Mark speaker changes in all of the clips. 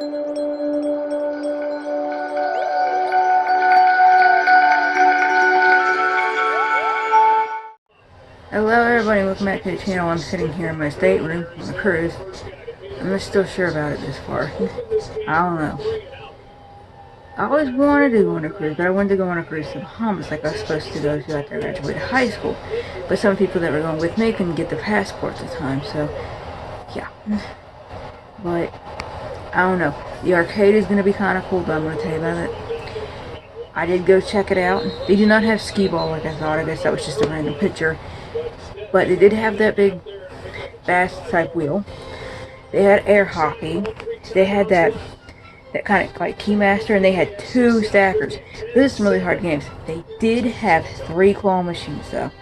Speaker 1: Hello everybody, welcome back to the channel. I'm sitting here in my stateroom on a cruise. I'm not still sure about it this far. I don't know. I always wanted to go on a cruise, but I wanted to go on a cruise to the Bahamas like I was supposed to go to after I graduated high school. But some people that were going with me couldn't get the passports at the time, so yeah. But I don't know. The arcade is going to be kind of cool, but I'm going to tell you about it. I did go check it out. They do not have skee ball like I thought. I guess that was just a random picture. But they did have that big bass type wheel. They had air hockey. They had that kind of like Keymaster, and they had 2 stackers. This is some really hard games. They did have 3 claw machines though,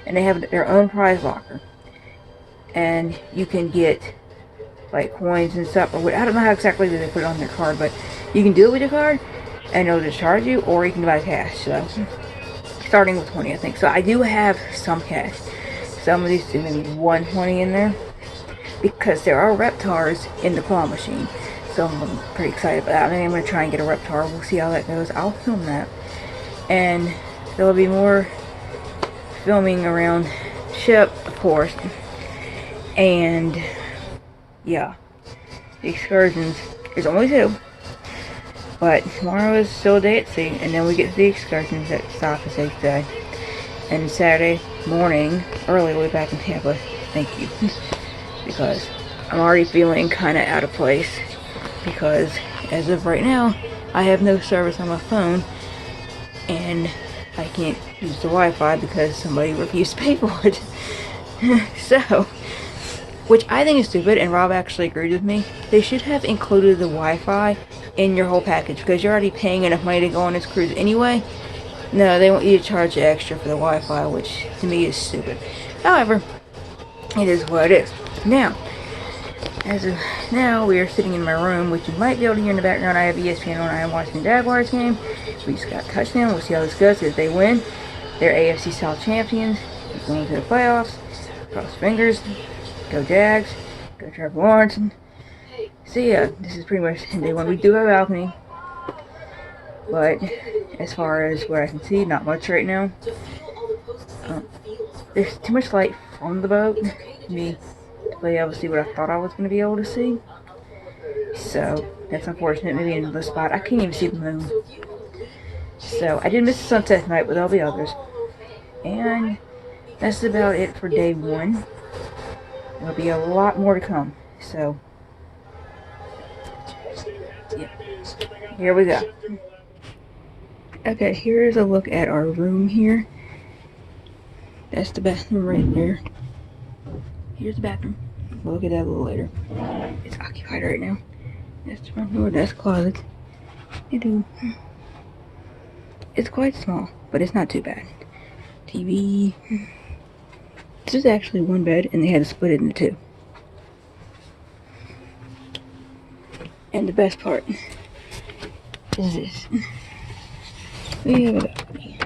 Speaker 1: and they have their own prize locker. And you can get like coins and stuff, or I don't know how exactly they put it on their card, but you can do it with your card, and it'll just charge you, or you can buy cash. So starting with 20, I think. So I do have some cash. Some of these, maybe 120 in there, because there are Reptars in the claw machine. So I'm pretty excited about that. I think I'm going to try and get a Reptar. We'll see how that goes. I'll film that. And there will be more filming around ship, of course. And yeah, the excursions. There's only 2. But tomorrow is still a day at sea, and then we get to the excursions at stop as they say. And Saturday morning, early, we'll be back in Tampa. Thank you. Because I'm already feeling kind of out of place. Because as of right now, I have no service on my phone. And I can't use the Wi-Fi because somebody refused to pay for it. So, which I think is stupid, and Rob actually agreed with me. They should have included the Wi-Fi in your whole package, because you're already paying enough money to go on this cruise anyway. No, they want you to charge extra for the Wi-Fi, which to me is stupid. However, it is what it is. Now, as of now, we are sitting in my room, which you might be able to hear in the background. I have ESPN on. I am watching the Jaguars game. We just got a touchdown. We'll see how this goes. If they win, they're AFC South champions. They're going to the playoffs. Cross fingers. Go Jags. Go Trevor Lawrence. So yeah, this is pretty much day 1. We do have a balcony. But as far as what I can see, not much right now. There's too much light from the boat to me to be able to see what I thought I was going to be able to see. So that's unfortunate. Maybe in another spot I can't even see the moon. So I did miss the sunset tonight, but there'll be others. And that's about it for day 1. There'll be a lot more to come. So yeah, here we go. Okay, here's a look at our room here. That's the bathroom right there. Here's the bathroom. We'll look at that a little later. It's occupied right now. That's the front door. That's the closet. It's quite small, but it's not too bad. TV. This is actually 1 bed, and they had to split it into 2. And the best part is this. We have a balcony.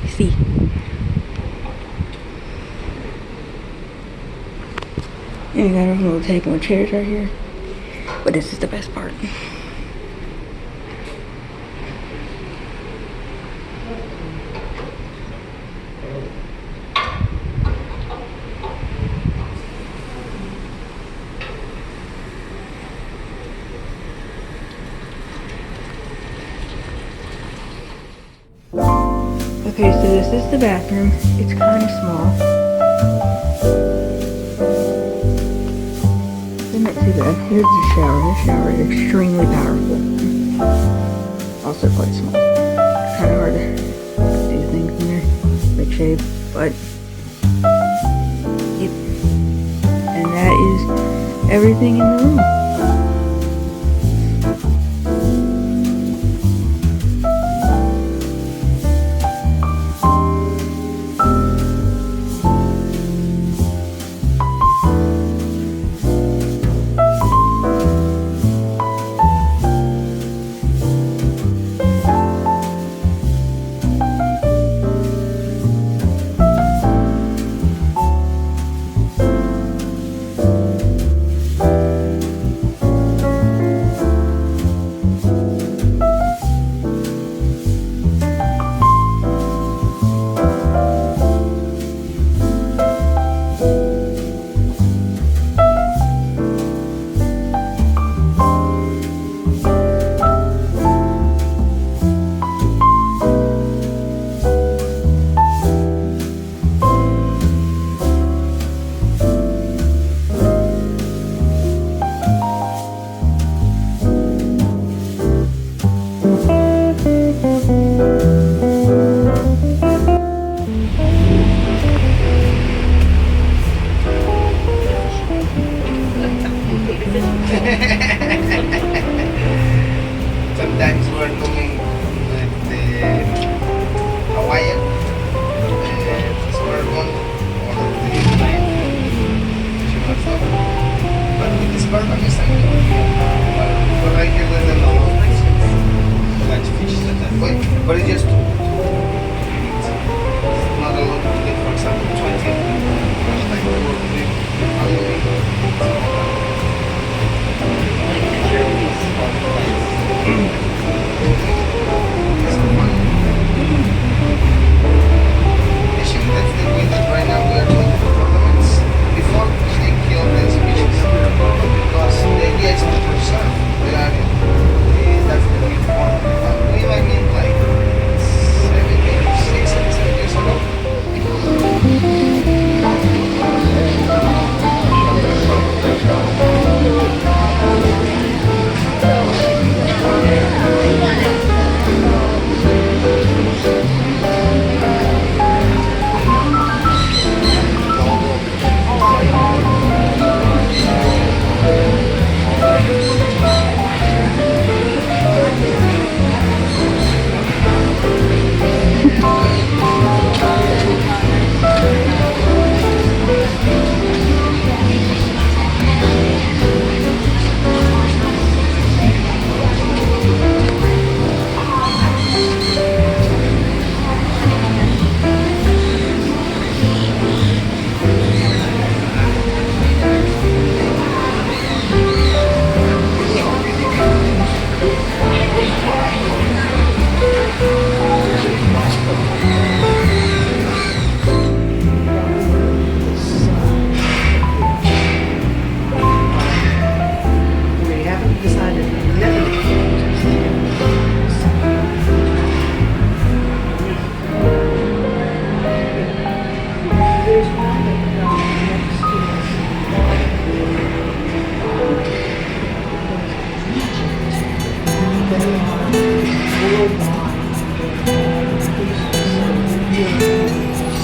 Speaker 1: See. And we got our little table and chairs right here. But this is the best part. Okay, so this is the bathroom. It's kind of small. Isn't that too bad? Here's the shower. The shower is extremely powerful. Also quite small. It's kind of hard to do things in there. Like shave, but yep. And that is everything in the room.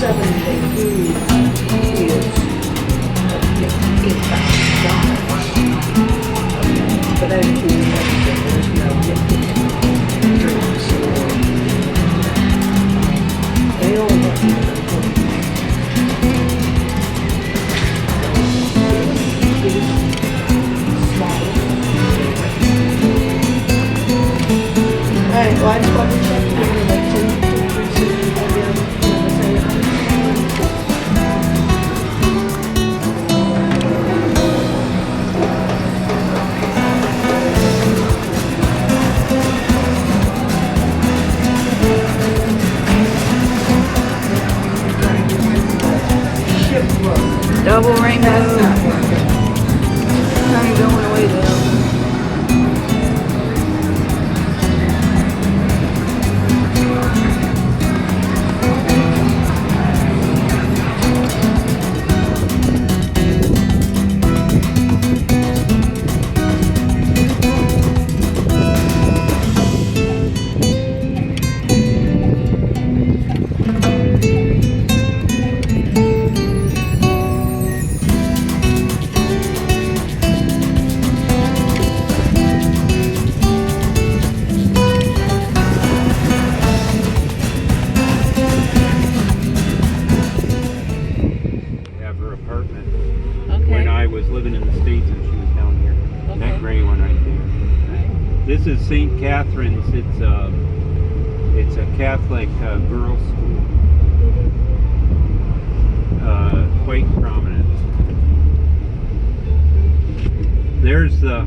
Speaker 2: 7-day food is $85. But that includes everything. There's no drinks or they only want you to Alright, well I just wanted to check here and like 2, 3, 6.
Speaker 1: Double rainbow. I'm going away though.
Speaker 3: This is St. Catherine's. It's a Catholic girls' school, quite prominent. There's the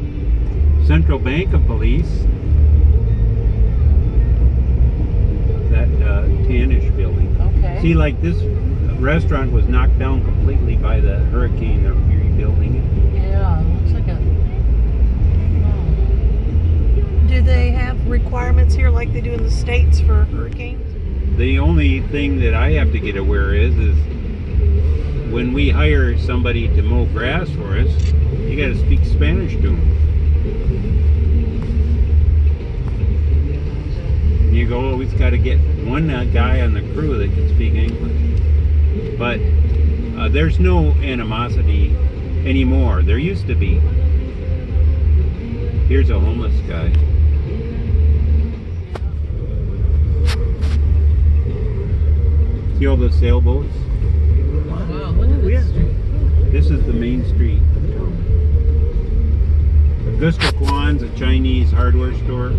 Speaker 3: Central Bank of Police, that tannish building.
Speaker 2: Okay.
Speaker 3: See, like this restaurant was knocked down completely by the hurricane. They're rebuilding it.
Speaker 2: Yeah, looks like a... Do they have requirements here like they do in the States for hurricanes?
Speaker 3: The only thing that I have to get aware is when we hire somebody to mow grass for us, you got to speak Spanish to them. You always got to get one guy on the crew that can speak English. But there's no animosity anymore. There used to be. Here's a homeless guy. See all those sailboats?
Speaker 2: Wow, look at this.
Speaker 3: This is the main street. Augusta Kwan's, a Chinese hardware store.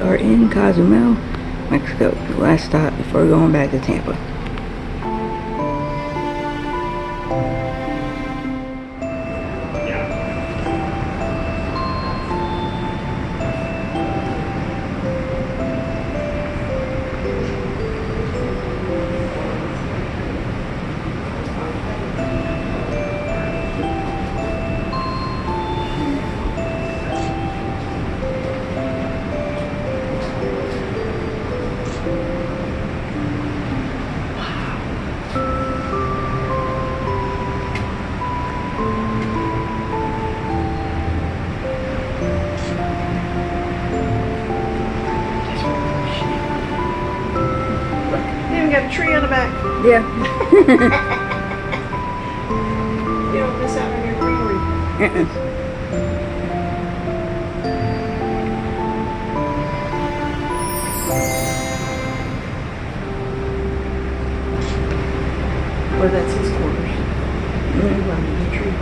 Speaker 1: we are in Cozumel, Mexico. The last stop before going back to Tampa.
Speaker 2: Even got a tree on the back.
Speaker 1: Yeah.
Speaker 2: You don't miss out on your greenery. Or that's his quarters. Under the tree.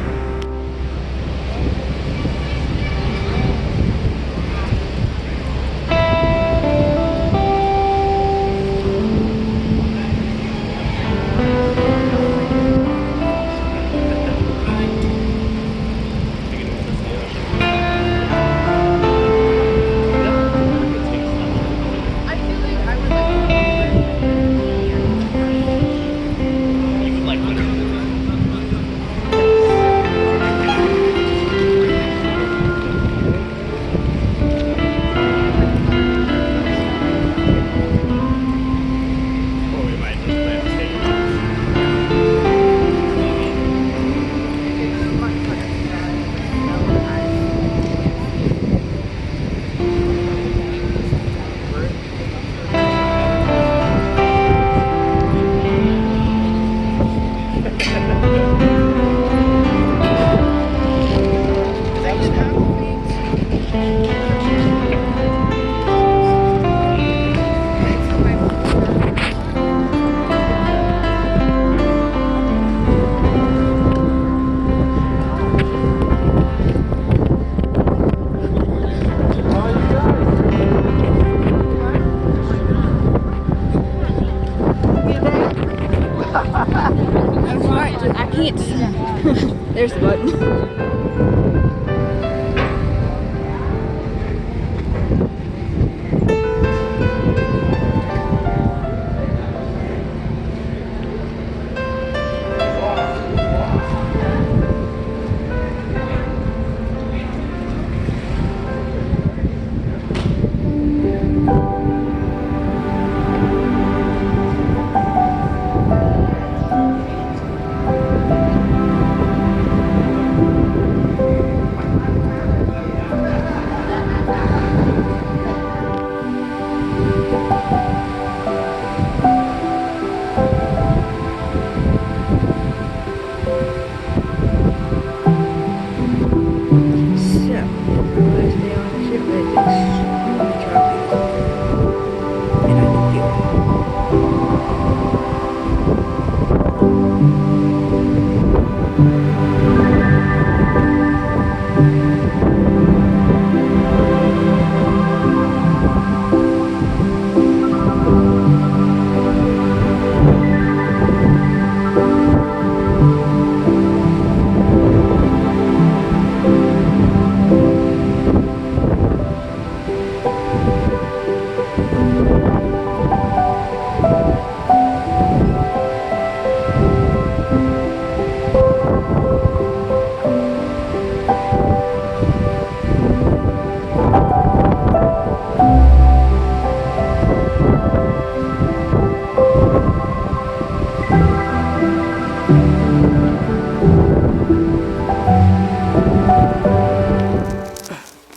Speaker 1: I can't see. There's the button.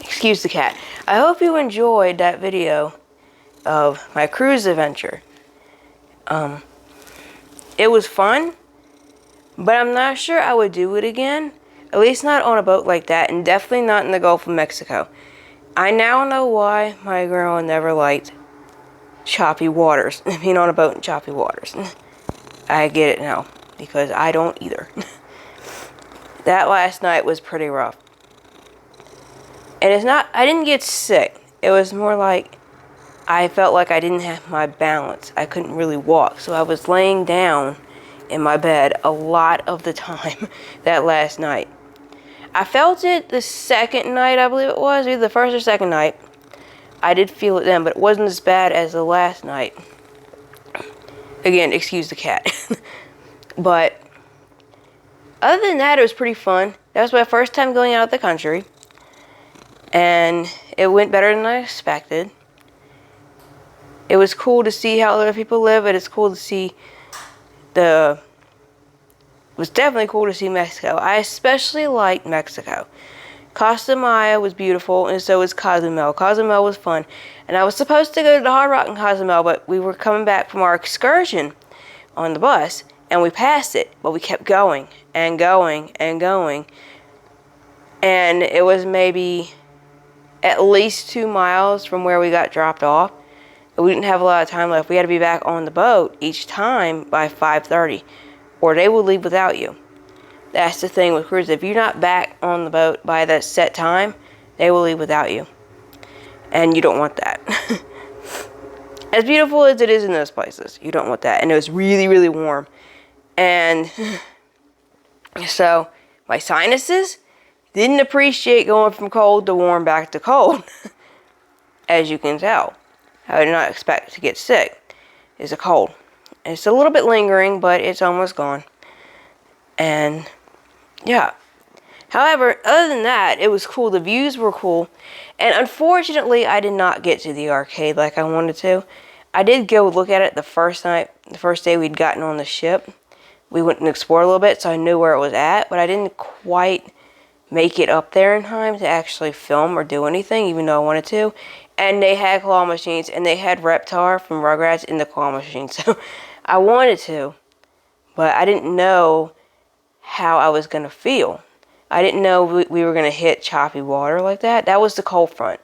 Speaker 1: Excuse the cat. I hope you enjoyed that video of my cruise adventure. It was fun, but I'm not sure I would do it again. At least not on a boat like that, and definitely not in the Gulf of Mexico. I now know why my grandma never liked choppy waters, being on a boat in choppy waters. I get it now, because I don't either. That last night was pretty rough. And it's not, I didn't get sick. It was more like
Speaker 4: I felt like I didn't have my balance. I couldn't really walk. So I was laying down in my bed a lot of the time that last night. I felt it the second night, I believe it was, either the first or second night. I did feel it then, but it wasn't as bad as the last night. Again, excuse the cat. But other than that, it was pretty fun. That was my first time going out of the country. And it went better than I expected. It was cool to see how other people live, and it's cool to see it was definitely cool to see Mexico. I especially liked Mexico. Costa Maya was beautiful, and so was Cozumel. Cozumel was fun. And I was supposed to go to the Hard Rock in Cozumel, but we were coming back from our excursion on the bus, and we passed it, but we kept going and going and going. And it was maybe at least 2 miles from where we got dropped off. And we didn't have a lot of time left. We had to be back on the boat each time by 5:30, or they will leave without you. That's the thing with cruises. If you're not back on the boat by that set time, they will leave without you. And you don't want that. As beautiful as it is in those places, you don't want that. And it was really, really warm. And so my sinuses didn't appreciate going from cold to warm back to cold. As you can tell. I did not expect to get sick. It's a cold. It's a little bit lingering, but it's almost gone. And yeah. However, other than that, it was cool. The views were cool. And unfortunately, I did not get to the arcade like I wanted to. I did go look at it the first day we'd gotten on the ship. We went and explored a little bit, so I knew where it was at, but I didn't quite make it up there in time to actually film or do anything, even though I wanted to. And they had claw machines, and they had Reptar from Rugrats in the claw machine. So I wanted to, but I didn't know how I was going to feel. I didn't know we were going to hit choppy water like that. That was the cold front.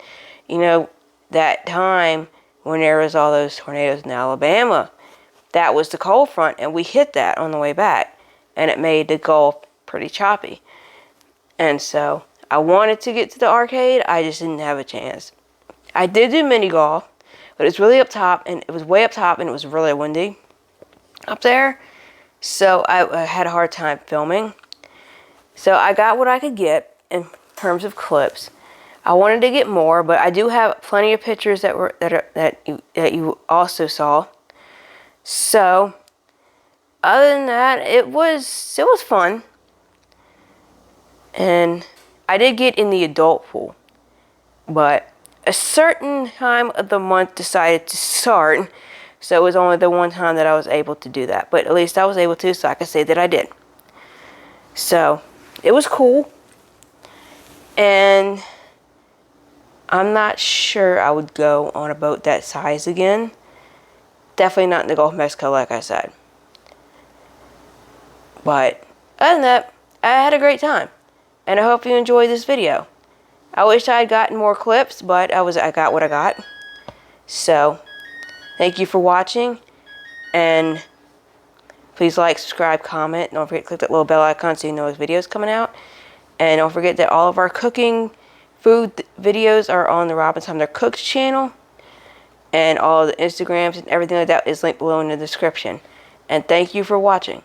Speaker 4: You know, that time when there was all those tornadoes in Alabama, that was the cold front, and we hit that on the way back, and it made the Gulf pretty choppy. And so I wanted to get to the arcade. I just didn't have a chance. I did do mini golf, but it's really up top, and it was way up top, and it was really windy up there. So I had a hard time filming. So I got what I could get in terms of clips. I wanted to get more, but I do have plenty of pictures that you also saw. So other than that, it was fun. And I did get in the adult pool, but a certain time of the month decided to start, so it was only the one time that I was able to do that. But at least I was able to, so I could say that I did. So it was cool, and I'm not sure I would go on a boat that size again. Definitely not in the Gulf of Mexico, like I said. But other than that, I had a great time, and I hope you enjoyed this video. I wish I had gotten more clips, but I got what I got. So, thank you for watching, and please like, subscribe, comment. Don't forget to click that little bell icon so you know those videos coming out. And don't forget that all of our cooking food videos are on the Robin Sumner Cooks channel. And all the Instagrams and everything like that is linked below in the description. And thank you for watching.